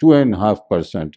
2.5%,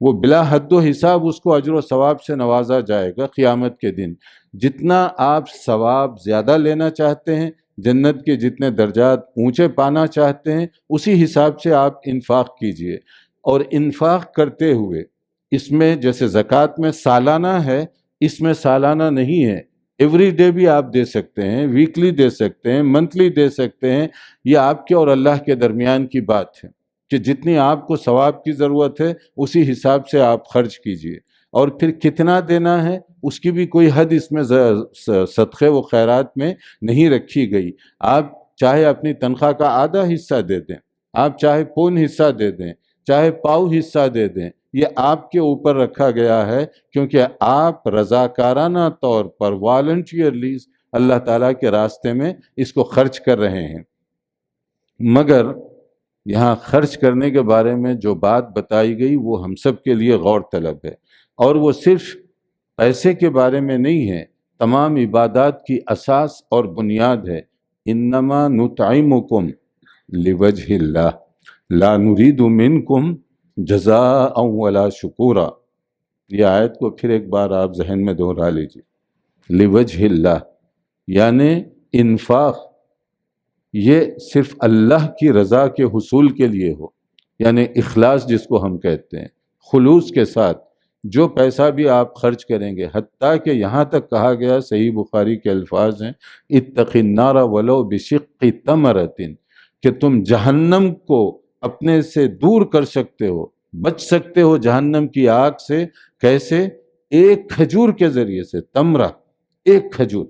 وہ بلا حد و حساب اس کو اجر و ثواب سے نوازا جائے گا قیامت کے دن۔ جتنا آپ ثواب زیادہ لینا چاہتے ہیں، جنت کے جتنے درجات اونچے پانا چاہتے ہیں، اسی حساب سے آپ انفاق کیجئے۔ اور انفاق کرتے ہوئے اس میں جیسے زکوٰۃ میں سالانہ ہے، اس میں سالانہ نہیں ہے، ایوری ڈے بھی آپ دے سکتے ہیں، ویکلی دے سکتے ہیں، منتھلی دے سکتے ہیں۔ یہ آپ کے اور اللہ کے درمیان کی بات ہے کہ جتنی آپ کو ثواب کی ضرورت ہے اسی حساب سے آپ خرچ کیجئے۔ اور پھر کتنا دینا ہے اس کی بھی کوئی حد اس میں صدقے و خیرات میں نہیں رکھی گئی۔ آپ چاہے اپنی تنخواہ کا آدھا حصہ دے دیں، آپ چاہے پون حصہ دے دیں، چاہے پاؤ حصہ دے دیں، یہ آپ کے اوپر رکھا گیا ہے، کیونکہ آپ رضاکارانہ طور پر والنٹیئرلی اللہ تعالیٰ کے راستے میں اس کو خرچ کر رہے ہیں۔ مگر یہاں خرچ کرنے کے بارے میں جو بات بتائی گئی وہ ہم سب کے لیے غور طلب ہے، اور وہ صرف پیسے کے بارے میں نہیں ہے، تمام عبادات کی اساس اور بنیاد ہے۔ انما نطعمکم لوجہ اللہ لا نرید منکم جزاء ولا شکورا۔ یہ آیت کو پھر ایک بار آپ ذہن میں دہرا لیجیے۔ لوجہ اللہ یعنی انفاق یہ صرف اللہ کی رضا کے حصول کے لیے ہو، یعنی اخلاص جس کو ہم کہتے ہیں، خلوص کے ساتھ جو پیسہ بھی آپ خرچ کریں گے، حتیٰ کہ یہاں تک کہا گیا، صحیح بخاری کے الفاظ ہیں، اتق النار ولو بشق تمرۃ، کہ تم جہنم کو اپنے سے دور کر سکتے ہو، بچ سکتے ہو جہنم کی آگ سے۔ کیسے؟ ایک کھجور کے ذریعے سے۔ تمرہ، ایک کھجور۔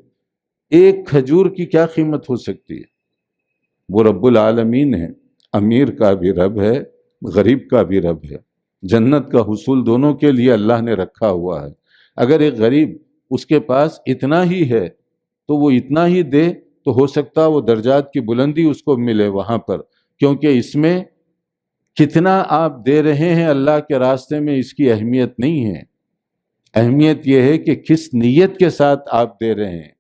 ایک کھجور کی کیا قیمت ہو سکتی ہے؟ وہ رب العالمین ہے، امیر کا بھی رب ہے، غریب کا بھی رب ہے۔ جنت کا حصول دونوں کے لیے اللہ نے رکھا ہوا ہے۔ اگر ایک غریب اس کے پاس اتنا ہی ہے تو وہ اتنا ہی دے، تو ہو سکتا وہ درجات کی بلندی اس کو ملے وہاں پر، کیونکہ اس میں کتنا آپ دے رہے ہیں اللہ کے راستے میں اس کی اہمیت نہیں ہے۔ اہمیت یہ ہے کہ کس نیت کے ساتھ آپ دے رہے ہیں۔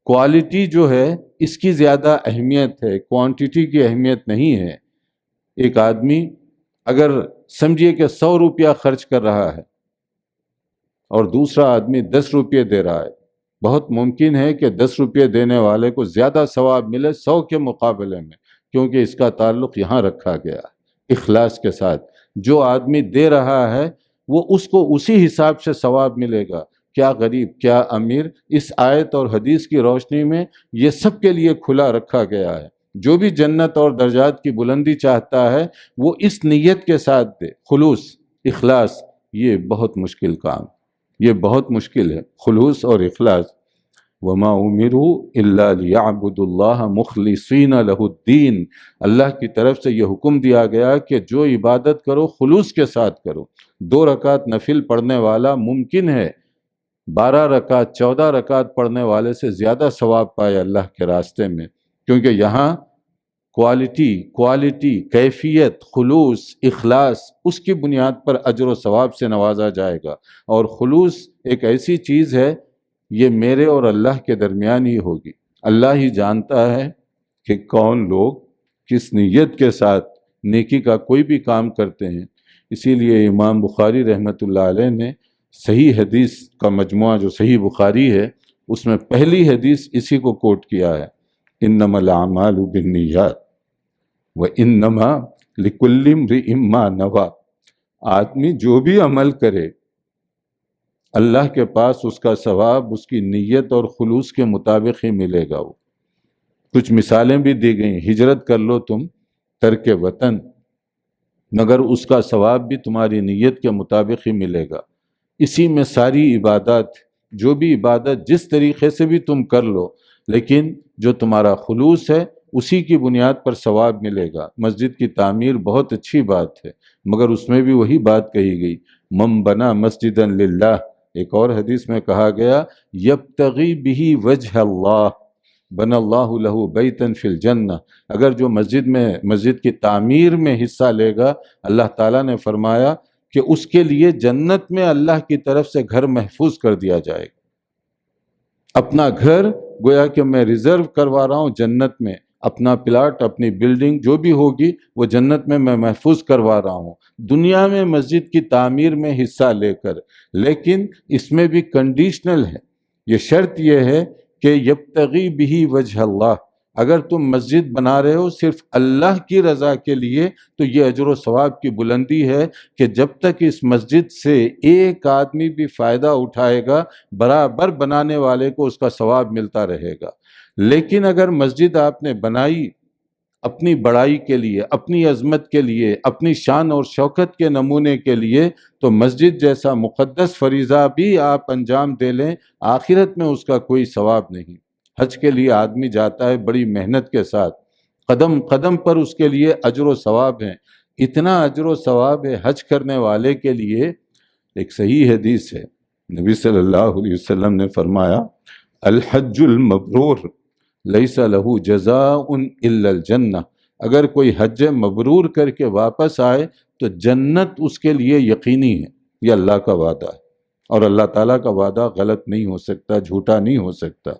کوالٹی جو ہے اس کی زیادہ اہمیت ہے، کوانٹیٹی کی اہمیت نہیں ہے۔ ایک آدمی اگر سمجھیے کہ 100 روپیہ خرچ کر رہا ہے اور دوسرا آدمی 10 روپے دے رہا ہے، بہت ممکن ہے کہ 10 روپے دینے والے کو زیادہ ثواب ملے 100 کے مقابلے میں، کیونکہ اس کا تعلق یہاں رکھا گیا ہے اخلاص کے ساتھ۔ جو آدمی دے رہا ہے وہ اس کو اسی حساب سے ثواب ملے گا، کیا غریب کیا امیر۔ اس آیت اور حدیث کی روشنی میں یہ سب کے لیے کھلا رکھا گیا ہے۔ جو بھی جنت اور درجات کی بلندی چاہتا ہے وہ اس نیت کے ساتھ دے، خلوص، اخلاص۔ یہ بہت مشکل کام، یہ بہت مشکل ہے، خلوص اور اخلاص۔ وما امروا الا ليعبدوا الله مخلصین له الدین، اللہ کی طرف سے یہ حکم دیا گیا کہ جو عبادت کرو خلوص کے ساتھ کرو۔ 2 رکعت نفل پڑھنے والا ممکن ہے 12 رکعت 14 رکعت پڑھنے والے سے زیادہ ثواب پائے اللہ کے راستے میں، کیونکہ یہاں کوالٹی، کیفیت، خلوص، اخلاص، اس کی بنیاد پر اجر و ثواب سے نوازا جائے گا۔ اور خلوص ایک ایسی چیز ہے، یہ میرے اور اللہ کے درمیان ہی ہوگی۔ اللہ ہی جانتا ہے کہ کون لوگ کس نیت کے ساتھ نیکی کا کوئی بھی کام کرتے ہیں۔ اسی لیے امام بخاری رحمۃ اللہ علیہ نے صحیح حدیث کا مجموعہ جو صحیح بخاری ہے اس میں پہلی حدیث اسی کو کوٹ کیا ہے، انما الاعمال بالنیات وانما لکل امرئ ما نوی۔ آدمی جو بھی عمل کرے اللہ کے پاس اس کا ثواب اس کی نیت اور خلوص کے مطابق ہی ملے گا۔ وہ کچھ مثالیں بھی دی گئیں، ہجرت کر لو تم ترک وطن، مگر اس کا ثواب بھی تمہاری نیت کے مطابق ہی ملے گا۔ اسی میں ساری عبادات، جو بھی عبادت جس طریقے سے بھی تم کر لو، لیکن جو تمہارا خلوص ہے اسی کی بنیاد پر ثواب ملے گا۔ مسجد کی تعمیر بہت اچھی بات ہے، مگر اس میں بھی وہی بات کہی گئی، من بنا مسجدا للہ۔ ایک اور حدیث میں کہا گیا، یبتغی بہ وجہ اللہ بنى اللہ لہ بیتا فی الجنہ۔ اگر جو مسجد کی تعمیر میں حصہ لے گا، اللہ تعالیٰ نے فرمایا کہ اس کے لیے جنت میں اللہ کی طرف سے گھر محفوظ کر دیا جائے گا۔ اپنا گھر گویا کہ میں ریزرو کروا رہا ہوں جنت میں، اپنا پلاٹ، اپنی بلڈنگ جو بھی ہوگی وہ جنت میں محفوظ کروا رہا ہوں، دنیا میں مسجد کی تعمیر میں حصہ لے کر۔ لیکن اس میں بھی کنڈیشنل ہے، یہ شرط یہ ہے کہ یبتغی بہ وجہ اللہ، اگر تم مسجد بنا رہے ہو صرف اللہ کی رضا کے لیے تو یہ اجر و ثواب کی بلندی ہے کہ جب تک اس مسجد سے ایک آدمی بھی فائدہ اٹھائے گا برابر بنانے والے کو اس کا ثواب ملتا رہے گا۔ لیکن اگر مسجد آپ نے بنائی اپنی بڑائی کے لیے، اپنی عظمت کے لیے، اپنی شان اور شوکت کے نمونے کے لیے، تو مسجد جیسا مقدس فریضہ بھی آپ انجام دے لیں، آخرت میں اس کا کوئی ثواب نہیں۔ حج کے لیے آدمی جاتا ہے بڑی محنت کے ساتھ، قدم قدم پر اس کے لیے اجر و ثواب ہیں، اتنا اجر و ثواب ہے حج کرنے والے کے لیے۔ ایک صحیح حدیث ہے، نبی صلی اللہ علیہ وسلم نے فرمایا الحج المبرور لیس لہ جزاء الا الجنہ، اگر کوئی حج مبرور کر کے واپس آئے تو جنت اس کے لیے یقینی ہے، یہ اللہ کا وعدہ ہے، اور اللہ تعالیٰ کا وعدہ غلط نہیں ہو سکتا، جھوٹا نہیں ہو سکتا۔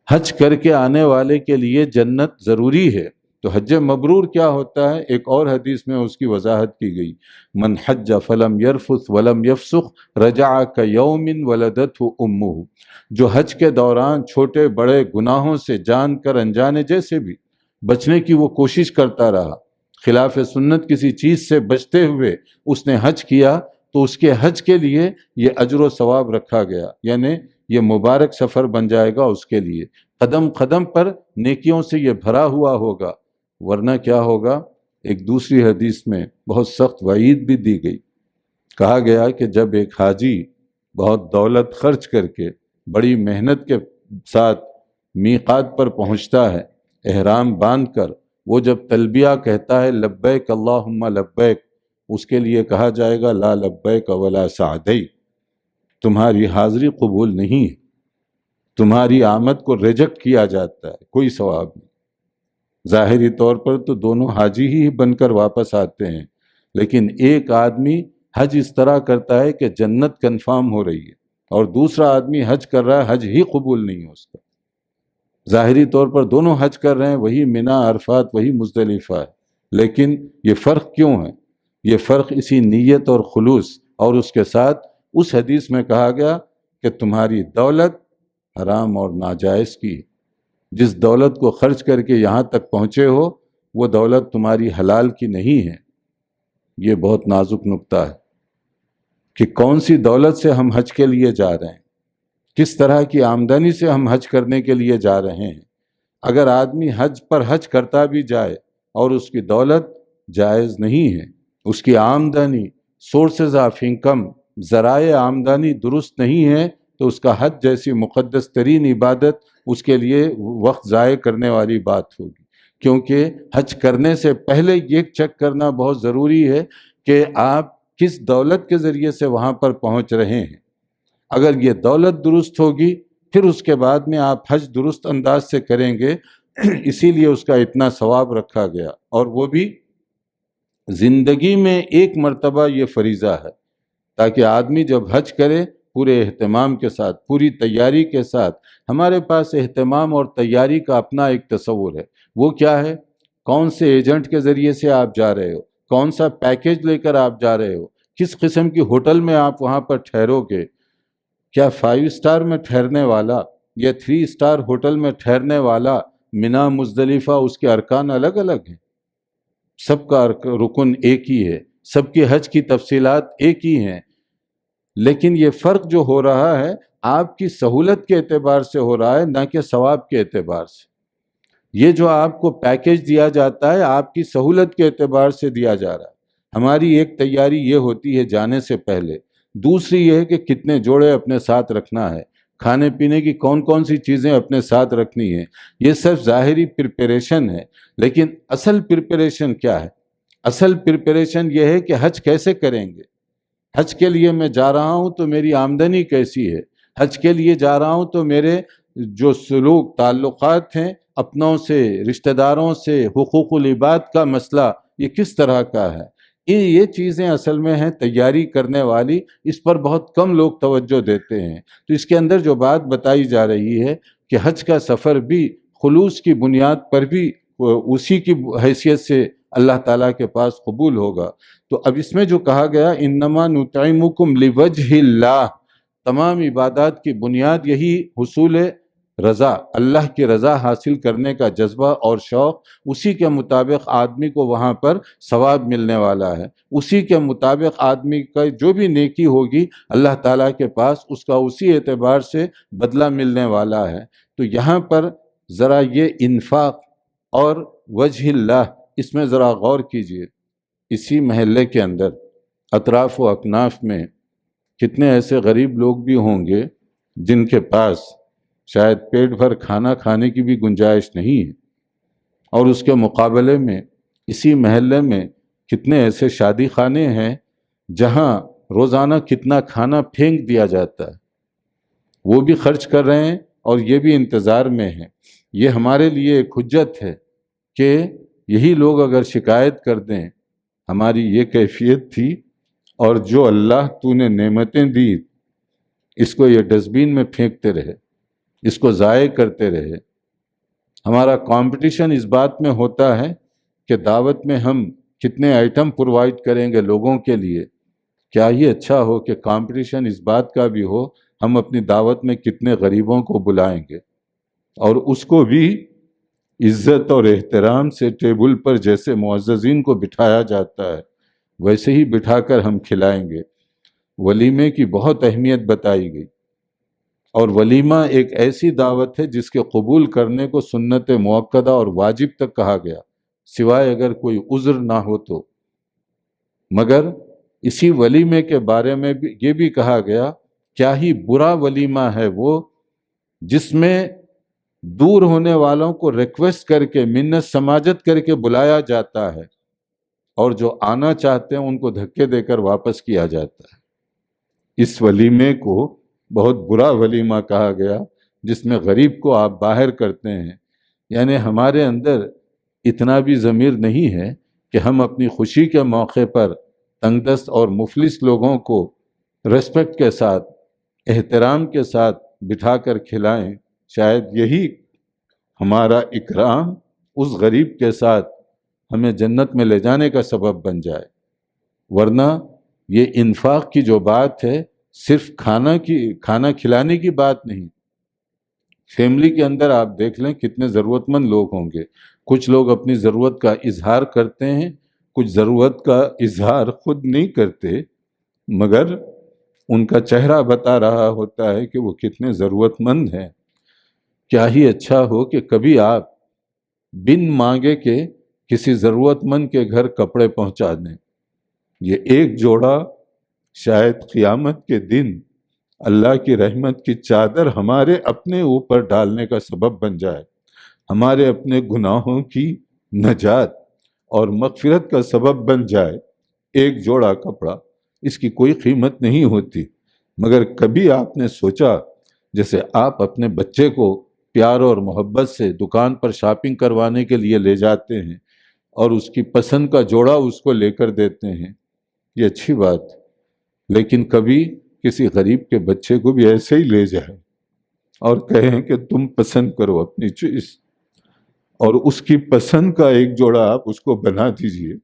حج کر کے آنے والے کے لیے جنت ضروری ہے۔ تو حج مبرور کیا ہوتا ہے؟ ایک اور حدیث میں اس کی وضاحت کی گئی، من حج فلم یرفث ولم یفسق رجع کیوم ولدتہ امہ، جو حج کے دوران چھوٹے بڑے گناہوں سے جان کر انجانے جیسے بھی بچنے کی وہ کوشش کرتا رہا، خلاف سنت کسی چیز سے بچتے ہوئے اس نے حج کیا، تو اس کے حج کے لیے یہ اجر و ثواب رکھا گیا، یعنی یہ مبارک سفر بن جائے گا اس کے لیے، قدم قدم پر نیکیوں سے یہ بھرا ہوا ہوگا۔ ورنہ کیا ہوگا؟ ایک دوسری حدیث میں بہت سخت وعید بھی دی گئی، کہا گیا کہ جب ایک حاجی بہت دولت خرچ کر کے بڑی محنت کے ساتھ میقات پر پہنچتا ہے، احرام باندھ کر وہ جب تلبیہ کہتا ہے لبیک اللہم لبیک، اس کے لیے کہا جائے گا لا لبیک ولا سعدی، تمہاری حاضری قبول نہیں ہے، تمہاری آمد کو ریجیکٹ کیا جاتا ہے، کوئی ثواب نہیں۔ ظاہری طور پر تو دونوں حاجی ہی بن کر واپس آتے ہیں، لیکن ایک آدمی حج اس طرح کرتا ہے کہ جنت کنفرم ہو رہی ہے، اور دوسرا آدمی حج کر رہا ہے حج ہی قبول نہیں ہو اس کا۔ ظاہری طور پر دونوں حج کر رہے ہیں، وہی منی عرفات وہی مزدلفہ ہے، لیکن یہ فرق کیوں ہے؟ یہ فرق اسی نیت اور خلوص، اور اس کے ساتھ اس حدیث میں کہا گیا کہ تمہاری دولت حرام اور ناجائز کی ہے، جس دولت کو خرچ کر کے یہاں تک پہنچے ہو وہ دولت تمہاری حلال کی نہیں ہے۔ یہ بہت نازک نکتہ ہے کہ کون سی دولت سے ہم حج کے لیے جا رہے ہیں، کس طرح کی آمدنی سے ہم حج کرنے کے لیے جا رہے ہیں۔ اگر آدمی حج پر حج کرتا بھی جائے اور اس کی دولت جائز نہیں ہے، اس کی آمدنی سورسز آف انکم، ذرائع آمدنی درست نہیں ہے، تو اس کا حج جیسی مقدس ترین عبادت اس کے لیے وقت ضائع کرنے والی بات ہوگی۔ کیونکہ حج کرنے سے پہلے یہ چیک کرنا بہت ضروری ہے کہ آپ کس دولت کے ذریعے سے وہاں پر پہنچ رہے ہیں۔ اگر یہ دولت درست ہوگی پھر اس کے بعد میں آپ حج درست انداز سے کریں گے، اسی لیے اس کا اتنا ثواب رکھا گیا، اور وہ بھی زندگی میں ایک مرتبہ یہ فریضہ ہے، تاکہ آدمی جب حج کرے پورے اہتمام کے ساتھ، پوری تیاری کے ساتھ۔ ہمارے پاس اہتمام اور تیاری کا اپنا ایک تصور ہے، وہ کیا ہے؟ کون سے ایجنٹ کے ذریعے سے آپ جا رہے ہو، کون سا پیکیج لے کر آپ جا رہے ہو، کس قسم کی ہوٹل میں آپ وہاں پر ٹھہرو گے، کیا 5 اسٹار میں ٹھہرنے والا یا 3 اسٹار ہوٹل میں ٹھہرنے والا، منی مزدلفہ اس کے ارکان الگ الگ ہیں، سب کا رکن ایک ہی ہے، سب کی حج کی تفصیلات ایک ہی ہیں، لیکن یہ فرق جو ہو رہا ہے آپ کی سہولت کے اعتبار سے ہو رہا ہے، نہ کہ ثواب کے اعتبار سے۔ یہ جو آپ کو پیکیج دیا جاتا ہے آپ کی سہولت کے اعتبار سے دیا جا رہا ہے۔ ہماری ایک تیاری یہ ہوتی ہے جانے سے پہلے، دوسری یہ ہے کہ کتنے جوڑے اپنے ساتھ رکھنا ہے، کھانے پینے کی کون کون سی چیزیں اپنے ساتھ رکھنی ہیں، یہ صرف ظاہری پریپریشن ہے، لیکن اصل پریپریشن کیا ہے؟ اصل پریپریشن یہ ہے کہ حج کیسے کریں گے۔ حج کے لیے میں جا رہا ہوں تو میری آمدنی کیسی ہے، حج کے لیے جا رہا ہوں تو میرے جو سلوک تعلقات ہیں اپنوں سے، رشتہ داروں سے، حقوق العباد کا مسئلہ یہ کس طرح کا ہے، یہ چیزیں اصل میں ہیں تیاری کرنے والی، اس پر بہت کم لوگ توجہ دیتے ہیں۔ تو اس کے اندر جو بات بتائی جا رہی ہے کہ حج کا سفر بھی خلوص کی بنیاد پر بھی اسی کی حیثیت سے اللہ تعالیٰ کے پاس قبول ہوگا۔ تو اب اس میں جو کہا گیا انما نطعمکم لوجہ اللہ، تمام عبادات کی بنیاد یہی حصول رضا، اللہ کی رضا حاصل کرنے کا جذبہ اور شوق، اسی کے مطابق آدمی کو وہاں پر ثواب ملنے والا ہے، اسی کے مطابق آدمی کا جو بھی نیکی ہوگی اللہ تعالیٰ کے پاس اس کا اسی اعتبار سے بدلہ ملنے والا ہے۔ تو یہاں پر ذرا یہ انفاق اور وجہ اللہ، اس میں ذرا غور کیجئے۔ اسی محلے کے اندر اطراف و اکناف میں کتنے ایسے غریب لوگ بھی ہوں گے جن کے پاس شاید پیٹ بھر کھانا کھانے کی بھی گنجائش نہیں ہے، اور اس کے مقابلے میں اسی محلے میں کتنے ایسے شادی خانے ہیں جہاں روزانہ کتنا کھانا پھینک دیا جاتا ہے، وہ بھی خرچ کر رہے ہیں اور یہ بھی انتظار میں ہیں۔ یہ ہمارے لیے ایک حجت ہے کہ یہی لوگ اگر شکایت کر دیں ہماری یہ کیفیت تھی، اور جو اللہ تو نے نعمتیں دی اس کو یہ ڈسٹبین میں پھینکتے رہے، اس کو ضائع کرتے رہے۔ ہمارا کمپٹیشن اس بات میں ہوتا ہے کہ دعوت میں ہم کتنے آئٹم پرووائڈ کریں گے لوگوں کے لیے۔ کیا ہی اچھا ہو کہ کمپٹیشن اس بات کا بھی ہو ہم اپنی دعوت میں کتنے غریبوں کو بلائیں گے، اور اس کو بھی عزت اور احترام سے ٹیبل پر جیسے معززین کو بٹھایا جاتا ہے ویسے ہی بٹھا کر ہم کھلائیں گے۔ ولیمے کی بہت اہمیت بتائی گئی، اور ولیمہ ایک ایسی دعوت ہے جس کے قبول کرنے کو سنت مؤکدہ اور واجب تک کہا گیا، سوائے اگر کوئی عذر نہ ہو تو۔ مگر اسی ولیمے کے بارے میں بھی یہ بھی کہا گیا کیا ہی برا ولیمہ ہے وہ جس میں دور ہونے والوں کو ریکویسٹ کر کے منت سماجت کر کے بلایا جاتا ہے، اور جو آنا چاہتے ہیں ان کو دھکے دے کر واپس کیا جاتا ہے۔ اس ولیمے کو بہت برا ولیمہ کہا گیا جس میں غریب کو آپ باہر کرتے ہیں۔ یعنی ہمارے اندر اتنا بھی ضمیر نہیں ہے کہ ہم اپنی خوشی کے موقع پر تنگ دست اور مفلس لوگوں کو ریسپیکٹ کے ساتھ، احترام کے ساتھ بٹھا کر کھلائیں۔ شاید یہی ہمارا اکرام اس غریب کے ساتھ ہمیں جنت میں لے جانے کا سبب بن جائے، ورنہ یہ انفاق کی جو بات ہے صرف کھانا کھلانے کی بات نہیں۔ فیملی کے اندر آپ دیکھ لیں کتنے ضرورت مند لوگ ہوں گے، کچھ لوگ اپنی ضرورت کا اظہار کرتے ہیں، کچھ ضرورت کا اظہار خود نہیں کرتے، مگر ان کا چہرہ بتا رہا ہوتا ہے کہ وہ کتنے ضرورت مند ہیں۔ کیا ہی اچھا ہو کہ کبھی آپ بن مانگے کے کسی ضرورت مند کے گھر کپڑے پہنچا دیں۔ یہ ایک جوڑا شاید قیامت کے دن اللہ کی رحمت کی چادر ہمارے اپنے اوپر ڈالنے کا سبب بن جائے، ہمارے اپنے گناہوں کی نجات اور مغفرت کا سبب بن جائے۔ ایک جوڑا کپڑا، اس کی کوئی قیمت نہیں ہوتی، مگر کبھی آپ نے سوچا جیسے آپ اپنے بچے کو پیار اور محبت سے دکان پر شاپنگ کروانے کے لیے لے جاتے ہیں اور اس کی پسند کا جوڑا اس کو لے کر دیتے ہیں، یہ اچھی بات، لیکن کبھی کسی غریب کے بچے کو بھی ایسے ہی لے جائیں اور کہیں کہ تم پسند کرو اپنی چوائس، اور اس کی پسند کا ایک جوڑا آپ اس کو بنا دیجئے۔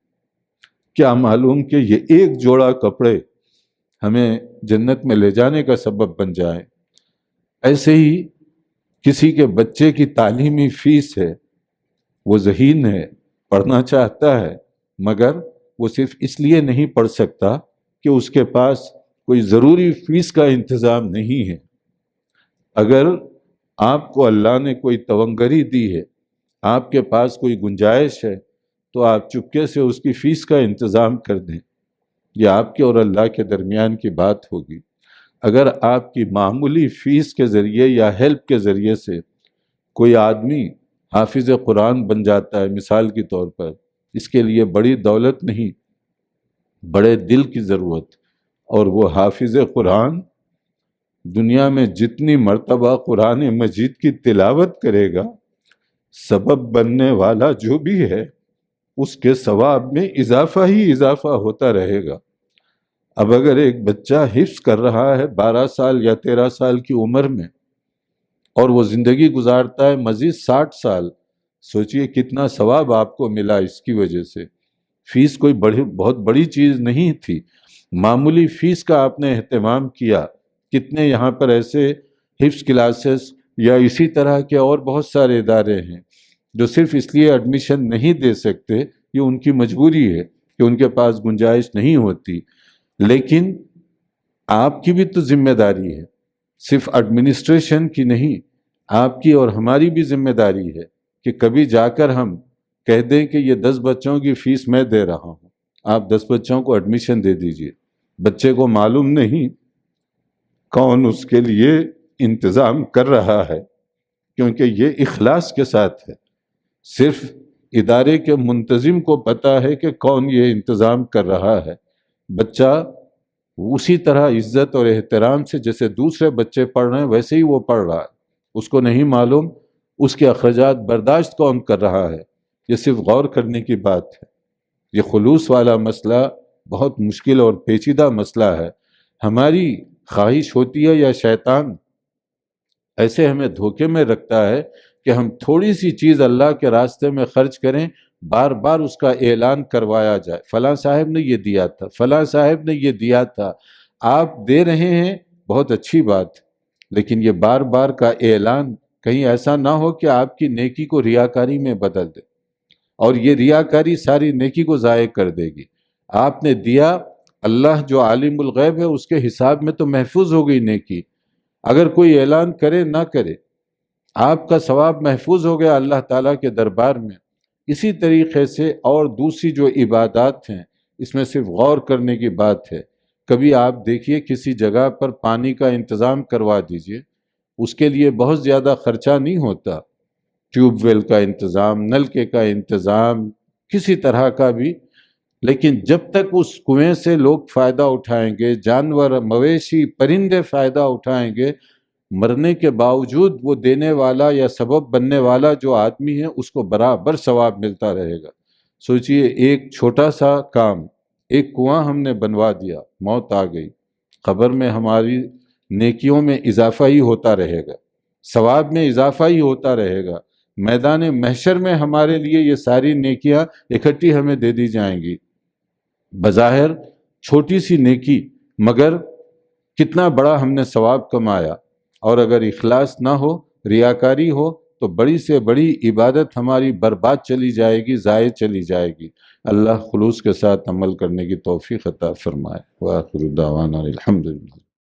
کیا معلوم کہ یہ ایک جوڑا کپڑے ہمیں جنت میں لے جانے کا سبب بن جائے۔ ایسے ہی کسی کے بچے کی تعلیمی فیس ہے، وہ ذہین ہے، پڑھنا چاہتا ہے، مگر وہ صرف اس لیے نہیں پڑھ سکتا کہ اس کے پاس کوئی ضروری فیس کا انتظام نہیں ہے۔ اگر آپ کو اللہ نے کوئی تونگری دی ہے، آپ کے پاس کوئی گنجائش ہے، تو آپ چپکے سے اس کی فیس کا انتظام کر دیں، یہ آپ کے اور اللہ کے درمیان کی بات ہوگی۔ اگر آپ کی معمولی فیس کے ذریعے یا ہیلپ کے ذریعے سے کوئی آدمی حافظ قرآن بن جاتا ہے مثال کے طور پر، اس کے لیے بڑی دولت نہیں، بڑے دل کی ضرورت، اور وہ حافظ قرآن دنیا میں جتنی مرتبہ قرآن مجید کی تلاوت کرے گا، سبب بننے والا جو بھی ہے اس کے ثواب میں اضافہ ہی اضافہ ہوتا رہے گا۔ اب اگر ایک بچہ حفظ کر رہا ہے 12 سال یا 13 سال کی عمر میں، اور وہ زندگی گزارتا ہے مزید 60 سال، سوچئے کتنا ثواب آپ کو ملا اس کی وجہ سے۔ فیس کوئی بہت بڑی چیز نہیں تھی، معمولی فیس کا آپ نے اہتمام کیا۔ کتنے یہاں پر ایسے حفظ کلاسز یا اسی طرح کے اور بہت سارے ادارے ہیں جو صرف اس لیے ایڈمیشن نہیں دے سکتے، یہ ان کی مجبوری ہے کہ ان کے پاس گنجائش نہیں ہوتی، لیکن آپ کی بھی تو ذمہ داری ہے، صرف ایڈمنسٹریشن کی نہیں، آپ کی اور ہماری بھی ذمہ داری ہے کہ کبھی جا کر ہم کہہ دیں کہ یہ 10 بچوں کی فیس میں دے رہا ہوں، آپ 10 بچوں کو ایڈمیشن دے دیجئے۔ بچے کو معلوم نہیں کون اس کے لیے انتظام کر رہا ہے، کیونکہ یہ اخلاص کے ساتھ ہے، صرف ادارے کے منتظم کو پتا ہے کہ کون یہ انتظام کر رہا ہے۔ بچہ اسی طرح عزت اور احترام سے جیسے دوسرے بچے پڑھ رہے ہیں ویسے ہی وہ پڑھ رہا ہے، اس کو نہیں معلوم اس کے اخراجات برداشت کون کر رہا ہے۔ یہ صرف غور کرنے کی بات ہے۔ یہ خلوص والا مسئلہ بہت مشکل اور پیچیدہ مسئلہ ہے۔ ہماری خواہش ہوتی ہے یا شیطان ایسے ہمیں دھوکے میں رکھتا ہے کہ ہم تھوڑی سی چیز اللہ کے راستے میں خرچ کریں، بار بار اس کا اعلان کروایا جائے، فلاں صاحب نے یہ دیا تھا، فلاں صاحب نے یہ دیا تھا۔ آپ دے رہے ہیں بہت اچھی بات، لیکن یہ بار بار کا اعلان کہیں ایسا نہ ہو کہ آپ کی نیکی کو ریاکاری میں بدل دے، اور یہ ریاکاری ساری نیکی کو ضائع کر دے گی۔ آپ نے دیا، اللہ جو عالم الغیب ہے اس کے حساب میں تو محفوظ ہو گئی نیکی، اگر کوئی اعلان کرے نہ کرے آپ کا ثواب محفوظ ہو گیا اللہ تعالیٰ کے دربار میں۔ اسی طریقے سے اور دوسری جو عبادات ہیں اس میں صرف غور کرنے کی بات ہے۔ کبھی آپ دیکھیے کسی جگہ پر پانی کا انتظام کروا دیجئے، اس کے لیے بہت زیادہ خرچہ نہیں ہوتا، ٹیوب ویل کا انتظام، نلکے کا انتظام، کسی طرح کا بھی، لیکن جب تک اس کنویں سے لوگ فائدہ اٹھائیں گے، جانور، مویشی، پرندے فائدہ اٹھائیں گے، مرنے کے باوجود وہ دینے والا یا سبب بننے والا جو آدمی ہے اس کو برابر ثواب ملتا رہے گا۔ سوچئے ایک چھوٹا سا کام، ایک کنواں ہم نے بنوا دیا، موت آ گئی، قبر میں ہماری نیکیوں میں اضافہ ہی ہوتا رہے گا، ثواب میں اضافہ ہی ہوتا رہے گا، میدان محشر میں ہمارے لیے یہ ساری نیکیاں اکٹھی ہمیں دے دی جائیں گی۔ بظاہر چھوٹی سی نیکی، مگر کتنا بڑا ہم نے ثواب کمایا۔ اور اگر اخلاص نہ ہو، ریاکاری ہو، تو بڑی سے بڑی عبادت ہماری برباد چلی جائے گی، ضائع چلی جائے گی۔ اللہ خلوص کے ساتھ عمل کرنے کی توفیق عطا فرمائے۔ وآخر دعوانا الحمدللہ۔